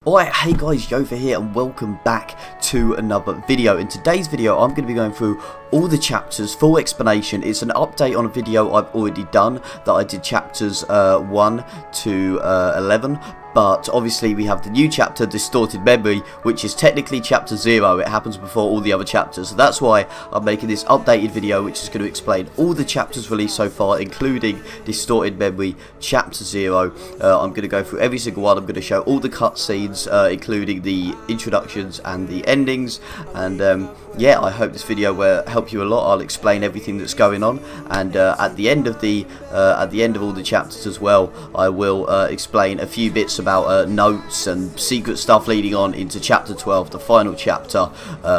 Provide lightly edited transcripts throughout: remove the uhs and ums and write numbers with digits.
Alright, hey guys, Yofa here and welcome back to another video. In today's video I'm going to be going through all the chapters, full explanation. It's an update on a video I've already done that I did chapters 1 to 11. But obviously we have the new chapter, Distorted Memory, which is technically chapter 0. It happens before all the other chapters. So that's why I'm making this updated video, which is going to explain all the chapters released so far, including Distorted Memory chapter 0. I'm going to go through every single one. I'm going to show all the cutscenes, including the introductions and the endings. And yeah, I hope this video will help you a lot. I'll explain everything that's going on, and at the end of all the chapters as well, I will explain a few bits about notes and secret stuff leading on into chapter 12, the final chapter,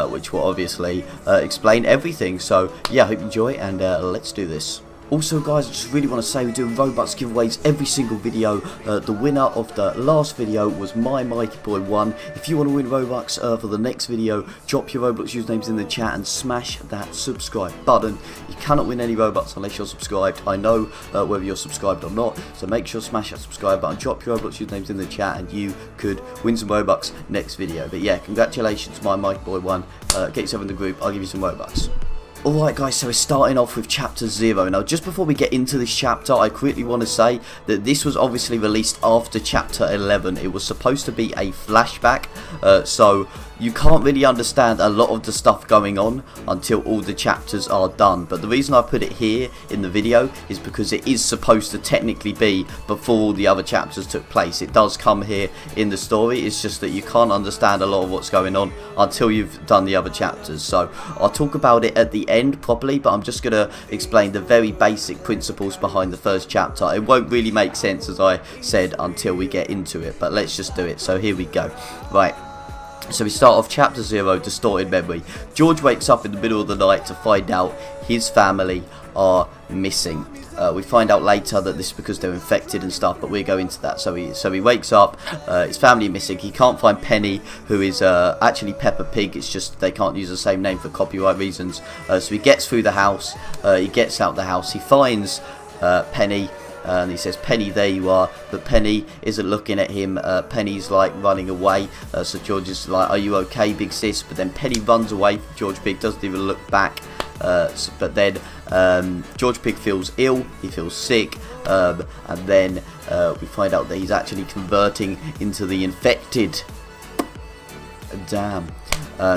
which will obviously explain everything. So yeah, I hope you enjoy, and let's do this. Also guys, I just really want to say we're doing Roblox giveaways every single video. The winner of the last video was my Mikey Boy 1. If you want to win Robux for the next video, drop your Roblox usernames in the chat and smash that subscribe button. You cannot win any Robux unless you're subscribed. I know whether you're subscribed or not, so make sure to smash that subscribe button, drop your Roblox usernames in the chat, and you could win some Robux next video. But yeah, congratulations my Mikey Boy 1. Get yourself in the group, I'll give you some Robux. Alright guys, so we're starting off with chapter 0. Now just before we get into this chapter, I quickly want to say that this was obviously released after chapter 11. It was supposed to be a flashback, so you can't really understand a lot of the stuff going on until all the chapters are done. But the reason I put it here in the video is because it is supposed to technically be before all the other chapters took place. It does come here in the story, it's just that you can't understand a lot of what's going on until you've done the other chapters. So I'll talk about it at the end properly, but I'm just going to explain the very basic principles behind the first chapter. It won't really make sense, as I said, until we get into it, but let's just do it. So here we go. Right. So we start off chapter 0, Distorted Memory. George wakes up in the middle of the night to find out his family are missing. We find out later that this is because they're infected and stuff, but we'll go into that. So he wakes up, his family are missing. He can't find Penny, who is actually Peppa Pig. It's just they can't use the same name for copyright reasons. So he gets through the house, he gets out the house, he finds Penny. And he says, Penny, there you are. But Penny isn't looking at him. Penny's like running away. So George is like, are you okay, big sis? But then Penny runs away. George Pig doesn't even look back. But then George Pig feels ill. He feels sick. And then we find out that he's actually converting into the infected. Damn.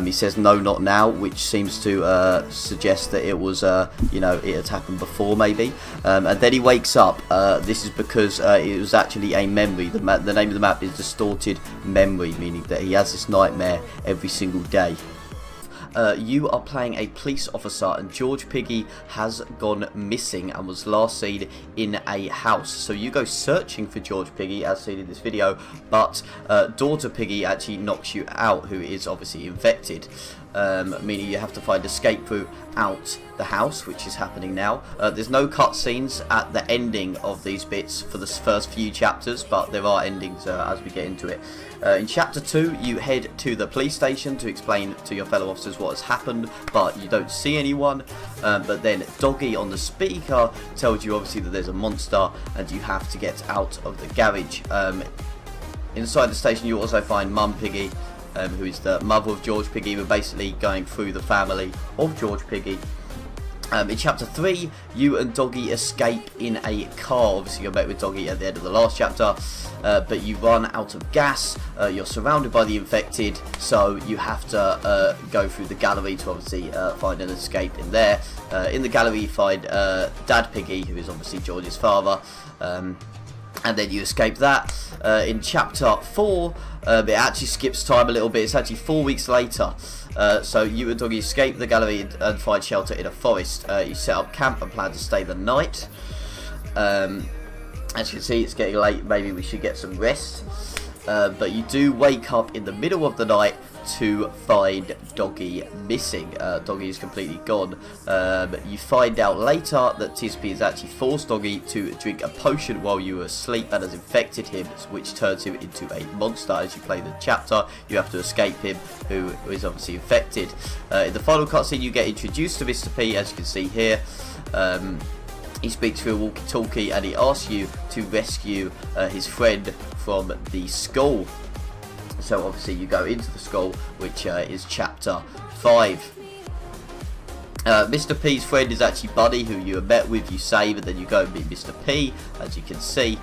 He says no, not now, which seems to suggest that it was, you know, it had happened before maybe. And then he wakes up. This is because it was actually a memory. The name of the map is Distorted Memory, meaning that he has this nightmare every single day. You are playing a police officer, and George Piggy has gone missing and was last seen in a house. So you go searching for George Piggy, as seen in this video, but daughter Piggy actually knocks you out, who is obviously infected. Meaning you have to find escape route out the house, which is happening now. There's no cutscenes at the ending of these bits for the first few chapters, but there are endings as we get into it. In chapter 2, you head to the police station to explain to your fellow officers what has happened, but you don't see anyone. But then Doggy on the speaker tells you obviously that there's a monster and you have to get out of the garage. Inside the station you also find Mum Piggy, who is the mother of George Piggy. We're basically going through the family of George Piggy. In chapter 3, you and Doggy escape in a car. Obviously, you're met with Doggy at the end of the last chapter, but you run out of gas. You're surrounded by the infected, so you have to go through the gallery to obviously find an escape in there. In the gallery, you find Dad Piggy, who is obviously George's father. And then you escape that. In chapter 4, it actually skips time a little bit. It's actually 4 weeks later. So you and Doggy escape the gallery and find shelter in a forest. You set up camp and plan to stay the night. As you can see, it's getting late. Maybe we should get some rest. But you do wake up in the middle of the night to find Doggy missing. Doggy is completely gone. You find out later that Tisby has actually forced Doggy to drink a potion while you were asleep and has infected him, which turns him into a monster. As you play the chapter, you have to escape him, who is obviously infected. In the final cutscene, you get introduced to Mr. P, as you can see here. He speaks through a walkie-talkie and he asks you to rescue his friend from the school. So obviously you go into the school, which is chapter 5. Mr. P's friend is actually Buddy, who you have met with, you save, and then you go and meet Mr. P, as you can see.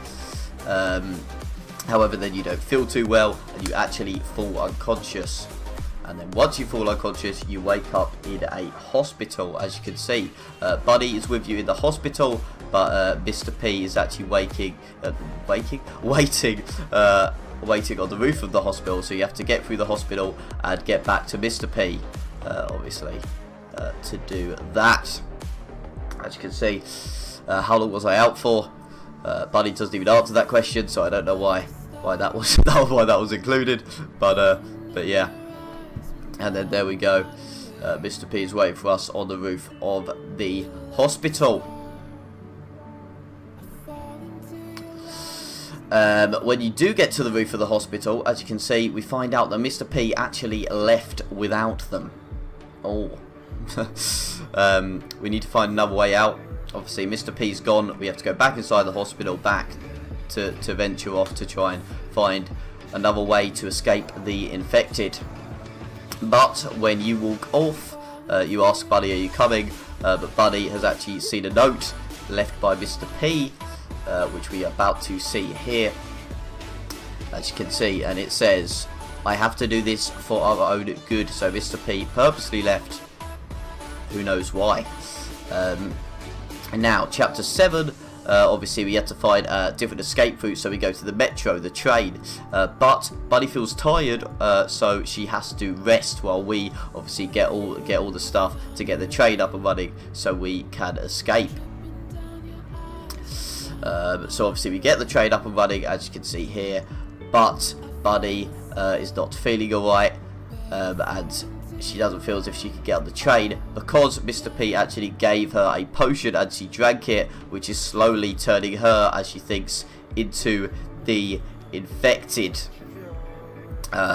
However, then you don't feel too well, and you actually fall unconscious. And then once you fall unconscious, you wake up in a hospital, as you can see. Buddy is with you in the hospital, but Mr. P is actually waiting on the roof of the hospital. So you have to get through the hospital and get back to Mr. P, obviously, to do that. As you can see, how long was I out for? Buddy doesn't even answer that question, so I don't know why that was why that was included. But yeah. And then there we go. Mr. P is waiting for us on the roof of the hospital. When you do get to the roof of the hospital, as you can see, we find out that Mr. P actually left without them. Oh. We need to find another way out. Obviously, Mr. P's gone. We have to go back inside the hospital, back to venture off to try and find another way to escape the infected. But when you walk off, you ask Buddy, are you coming? But Buddy has actually seen a note left by Mr. P, which we are about to see here, as you can see, and it says, I have to do this for our own good. So Mr. P purposely left, who knows why. And now, chapter 7, obviously we had to find different escape routes, so we go to the metro, the train, but Buddy feels tired, so she has to rest while we obviously get all the stuff to get the train up and running so we can escape. So obviously we get the train up and running, as you can see here, but Buddy is not feeling alright, and she doesn't feel as if she could get on the train because Mr. P actually gave her a potion and she drank it, which is slowly turning her, as she thinks, into the infected.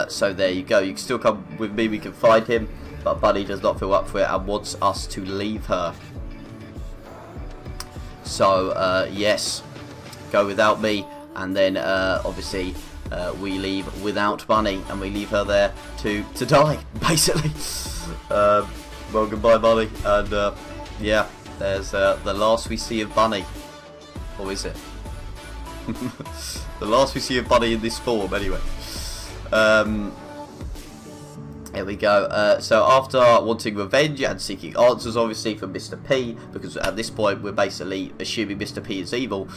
So there you go. You can still come with me, we can find him, but Buddy does not feel up for it and wants us to leave her. So yes, go without me, and then obviously we leave without Bunny, and we leave her there to die, basically. Well, goodbye, Bunny, and yeah, there's the last we see of Bunny, or is it? The last we see of Bunny in this form, anyway. Here we go. So after wanting revenge and seeking answers, obviously, from Mr. P, because at this point we're basically assuming Mr. P is evil,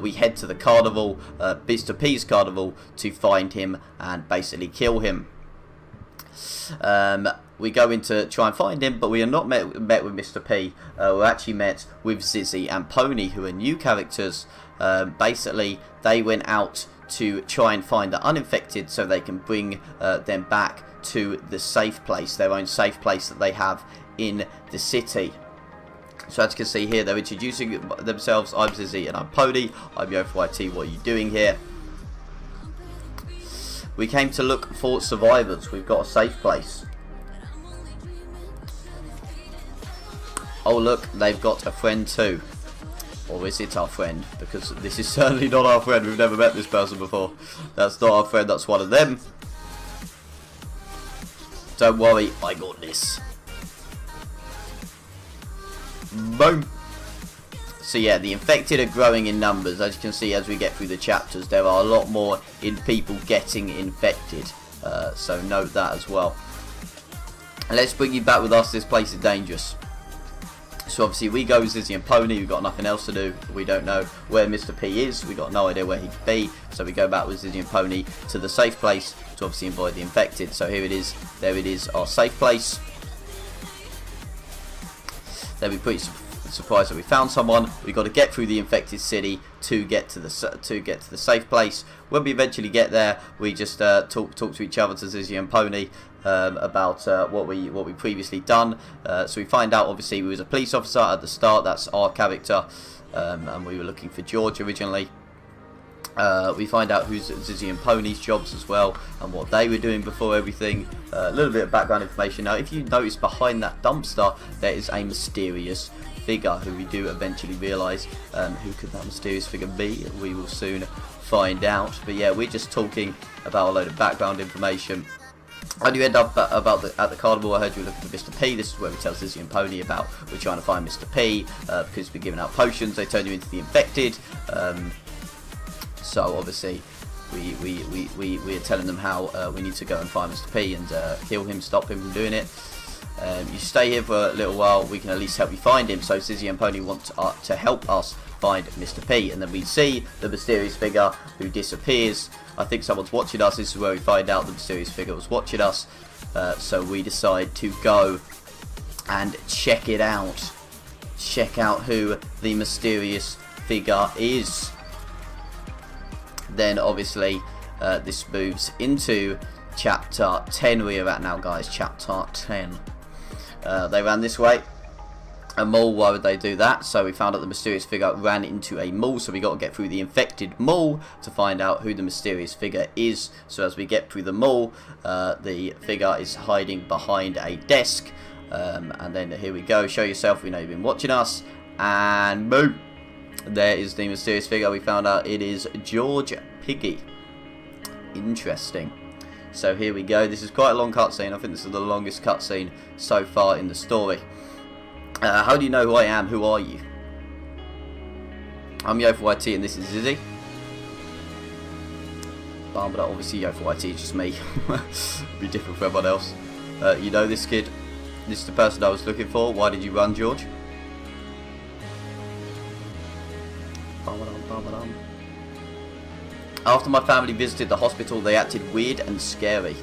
we head to the carnival, Mr. P's carnival, to find him and basically kill him. We go in to try and find him, but we are not met with Mr. P. We're actually met with Zizzy and Pony, who are new characters. Basically, they went out to try and find the uninfected so they can bring them back to the safe place, their own safe place that they have in the city. So as you can see here, they're introducing themselves. I'm Zizzy and I'm Pony. I'm your FYT. What are you doing here? We came to look for survivors. We've got a safe place. Oh look, they've got a friend too. Or is it our friend? Because this is certainly not our friend. We've never met this person before. That's not our friend, that's one of them. Don't worry, I got this. Boom. So yeah, the infected are growing in numbers. As you can see, as we get through the chapters, there are a lot more in people getting infected. So note that as well. And let's bring you back with us. This place is dangerous. So obviously we go with Zizzy and Pony. We've got nothing else to do. We don't know where Mr. P is. We've got no idea where he could be. So we go back with Zizzy and Pony to the safe place to obviously avoid the infected. So here it is. There it is, our safe place. Then we pretty surprised that we found someone. We've got to get through the infected city to get to the safe place. When we eventually get there, we just talk to each other, to Zizzy and Pony, about what we previously done. So we find out, obviously, we was a police officer at the start. That's our character, and we were looking for George originally. We find out who's Zizzy and Pony's jobs as well, and what they were doing before everything. A little bit of background information. Now, if you notice behind that dumpster, there is a mysterious figure, who we do eventually realise who could that mysterious figure be. We will soon find out. But yeah, we're just talking about a load of background information. And you end up at the carnival. I heard you were looking for Mr. P. This is where we tell Zizzy and Pony about we're trying to find Mr. P because we're giving out potions. They turn you into the infected. So obviously we're telling them how we need to go and find Mr. P and kill him, stop him from doing it. You stay here for a little while, we can at least help you find him. So Zizzy and Pony want to help us find Mr. P, and then we see the mysterious figure who disappears. I think someone's watching us. This is where we find out the mysterious figure was watching us. So we decide to go and check it out. Check out who the mysterious figure is. Then obviously this moves into chapter 10 we are at now, guys. Chapter 10. They ran this way. A mall, why would they do that? So we found out the mysterious figure ran into a mall, so we got to get through the infected mall to find out who the mysterious figure is. So as we get through the mall, the figure is hiding behind a desk, and then here we go, show yourself, we know you've been watching us, and boom, there is the mysterious figure. We found out it is George Piggy. Interesting. So here we go. This is quite a long cutscene. I think this is the longest cutscene so far in the story. How do you know who I am? Who are you? I'm YT and this is Zizzy. But obviously YT is just me. Be different for everyone else. You know this kid. This is the person I was looking for. Why did you run, George? After my family visited the hospital, they acted weird and scary.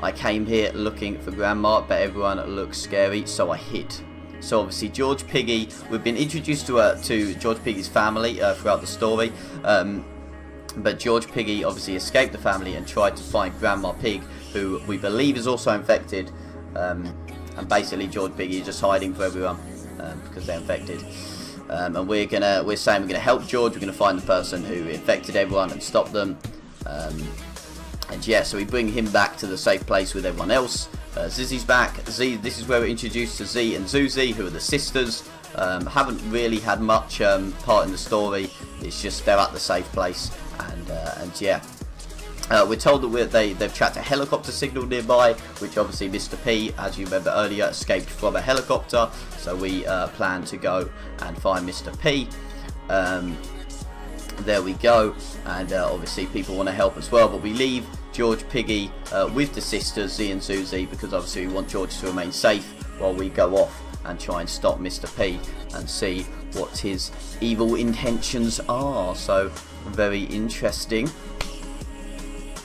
I came here looking for Grandma, but everyone looks scary, so I hid. So obviously George Piggy, we've been introduced to George Piggy's family throughout the story, but George Piggy obviously escaped the family and tried to find Grandma Pig, who we believe is also infected, and basically George Piggy is just hiding for everyone because they're infected. And we're saying we're gonna help George. We're gonna find the person who infected everyone and stop them. And yeah, so we bring him back to the safe place with everyone else. Zizzy's back. Z, this is where we're introduced to Z and Zuzi, who are the sisters. Haven't really had much part in the story. It's just they're at the safe place, and yeah. We're told that they've tracked a helicopter signal nearby, which obviously Mr. P, as you remember earlier, escaped from a helicopter. So we plan to go and find Mr. P. There we go, and obviously people want to help as well, but we leave George Piggy with the sisters, Z and Susie, because obviously we want George to remain safe while we go off and try and stop Mr. P and see what his evil intentions are. So very interesting.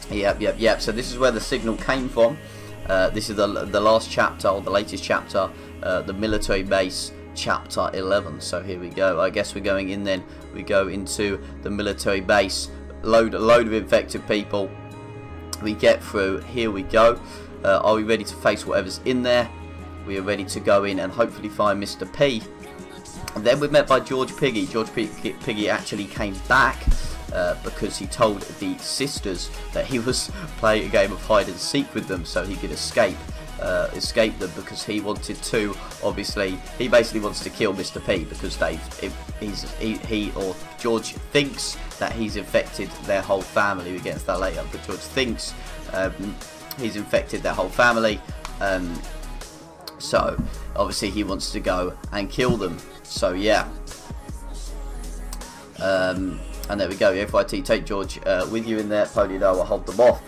Yep. So this is where the signal came from. This is the last chapter, or the latest chapter, the military base, chapter 11. So here we go. I guess we're going in then. We go into the military base. Load of infected people. We get through. Here we go. Are we ready to face whatever's in there? We are ready to go in and hopefully find Mr. P. And then we're met by George Piggy. George Piggy actually came back. Because he told the sisters that he was playing a game of hide and seek with them, so he could escape them, because he wanted to. Obviously, he basically wants to kill Mr. P because George thinks that he's infected their whole family. We get into that later, but George thinks he's infected their whole family. So obviously he wants to go and kill them. So yeah. And there we go, FYT, take George with you in there. Pony, no, I'll hold them off.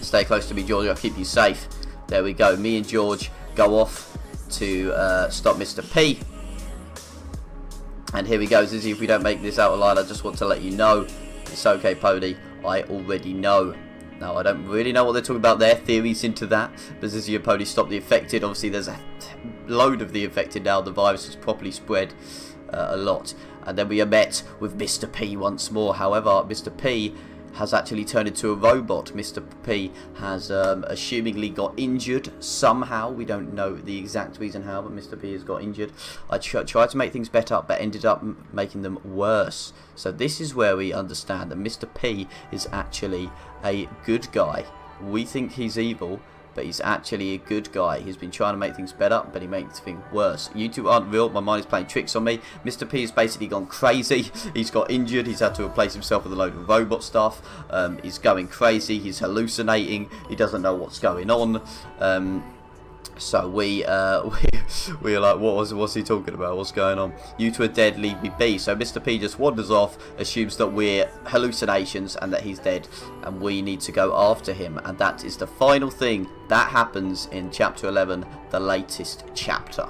Stay close to me, George, I'll keep you safe. There we go, me and George go off to stop Mr. P. And here we go, Zizzy, if we don't make this out alive, I just want to let you know. It's okay, Pony, I already know. Now, I don't really know what they're talking about, their theories into that. But Zizzy and Pony stop the infected. Obviously, there's a load of the infected now. The virus has properly spread a lot. And then we are met with Mr. P once more. However, Mr. P has actually turned into a robot. Mr. P has assumingly got injured somehow. We don't know the exact reason how, but Mr. P has got injured. I tried to make things better, but ended up making them worse. So this is where we understand that Mr. P is actually a good guy. We think he's evil, but he's actually a good guy. He's been trying to make things better, but he makes things worse. You two aren't real. My mind is playing tricks on me. Mr. P has basically gone crazy. He's got injured. He's had to replace himself with a load of robot stuff. He's going crazy. He's hallucinating. He doesn't know what's going on. So we're like, what's he talking about? What's going on? You two are dead, leave me be. So Mr. P just wanders off, assumes that we're hallucinations and that he's dead, and we need to go after him. And that is the final thing that happens in chapter 11, the latest chapter.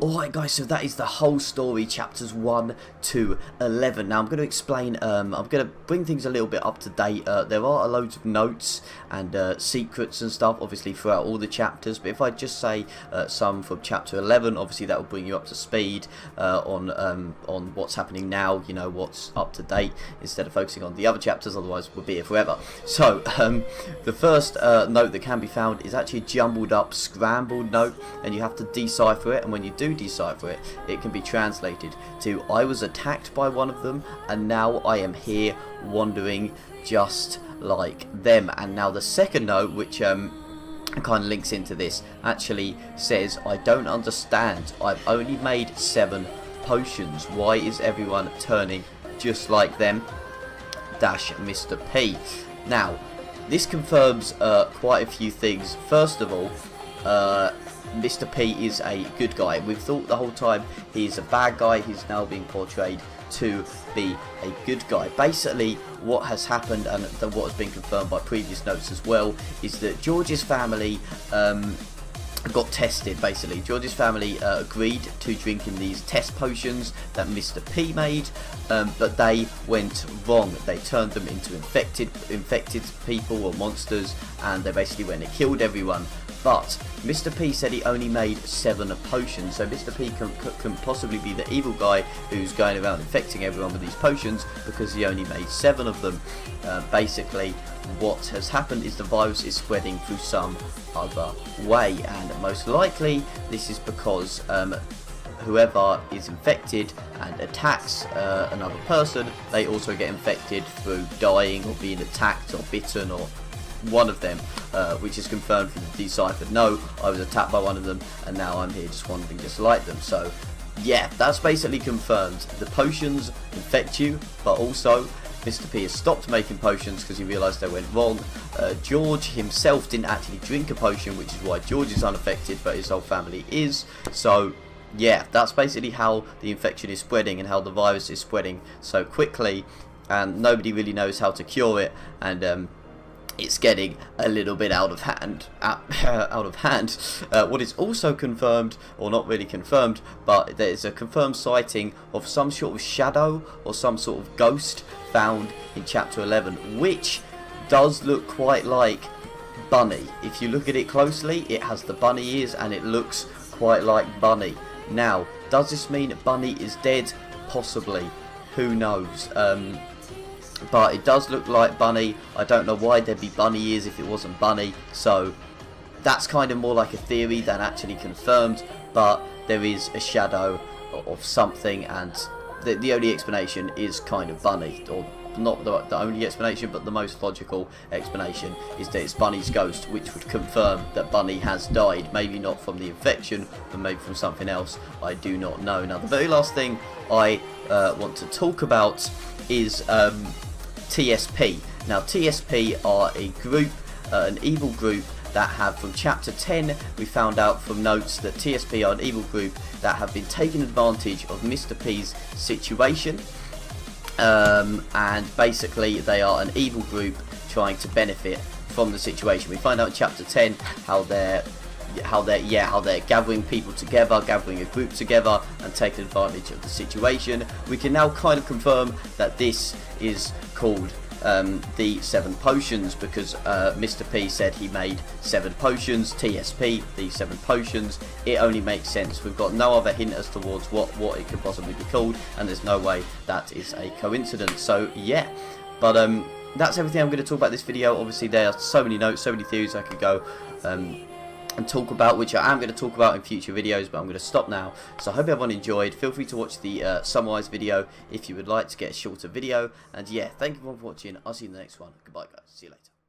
Alright guys, so that is the whole story, chapters 1 to 11. Now I'm going to explain, I'm going to bring things a little bit up to date. There are loads of notes and secrets and stuff, obviously, throughout all the chapters. But if I just say some from chapter 11, obviously that will bring you up to speed on what's happening now, you know, what's up to date, instead of focusing on the other chapters, otherwise we'll be here forever. So, the first note that can be found is actually a jumbled up, scrambled note, and you have to decipher it, and when you do decipher it, it can be translated to, I was attacked by one of them and now I am here wandering just like them. And now the second note, which kind of links into this, actually says, I don't understand, I've only made 7 potions, why is everyone turning just like them dash Mr. P. Now this confirms quite a few things. First of all, Mr. P is a good guy. We've thought the whole time he's a bad guy. He's now being portrayed to be a good guy. Basically, what has happened, and what has been confirmed by previous notes as well, is that George's family got tested. Basically, George's family agreed to drinking these test potions that Mr. P made, but they went wrong. They turned them into infected people or monsters, and they basically went and killed everyone. But Mr. P said he only made 7 potions, so Mr. P can possibly be the evil guy who's going around infecting everyone with these potions because he only made 7 of them. Basically, what has happened is the virus is spreading through some other way, and most likely this is because whoever is infected and attacks another person, they also get infected through dying or being attacked or bitten, or one of them, which is confirmed from the deciphered note. I was attacked by one of them and now I'm here just wandering just like them. So yeah, that's basically confirmed. The potions infect you, but also Mr. P has stopped making potions because he realised they went wrong. George himself didn't actually drink a potion, which is why George is unaffected, but his whole family is. So yeah, that's basically how the infection is spreading and how the virus is spreading so quickly, and nobody really knows how to cure it, and it's getting a little bit out of hand. What is also confirmed, or not really confirmed, but there's a confirmed sighting of some sort of shadow or some sort of ghost found in chapter 11, which does look quite like Bunny. If you look at it closely, it has the bunny ears and it looks quite like Bunny. Now, does this mean Bunny is dead? Possibly. Who knows? But it does look like Bunny. I don't know why there'd be bunny ears if it wasn't Bunny, so that's kind of more like a theory than actually confirmed, but there is a shadow of something, and the only explanation is kind of Bunny, or not the only explanation, but the most logical explanation is that it's Bunny's ghost, which would confirm that Bunny has died. Maybe not from the infection, but maybe from something else. I do not know. Now, the very last thing I want to talk about is TSP. Now, TSP are a group, an evil group that have, from chapter 10, we found out from notes that TSP are an evil group that have been taking advantage of Mr. P's situation, and basically they are an evil group trying to benefit from the situation. We find out in chapter 10 how they're gathering people together, gathering a group together and taking advantage of the situation. We can now kind of confirm that this is called the 7 potions, because Mr. P said he made 7 potions. TSP, the 7 potions. It only makes sense. We've got no other hint as towards what it could possibly be called, and there's no way that is a coincidence. So yeah, but that's everything I'm going to talk about this video. Obviously there are so many notes, so many theories I could go and talk about, which I am going to talk about in future videos, but I'm going to stop now. So I hope everyone enjoyed. Feel free to watch the summarized video if you would like to get a shorter video, and yeah, thank you everyone for watching. I'll see you in the next one. Goodbye guys, see you later.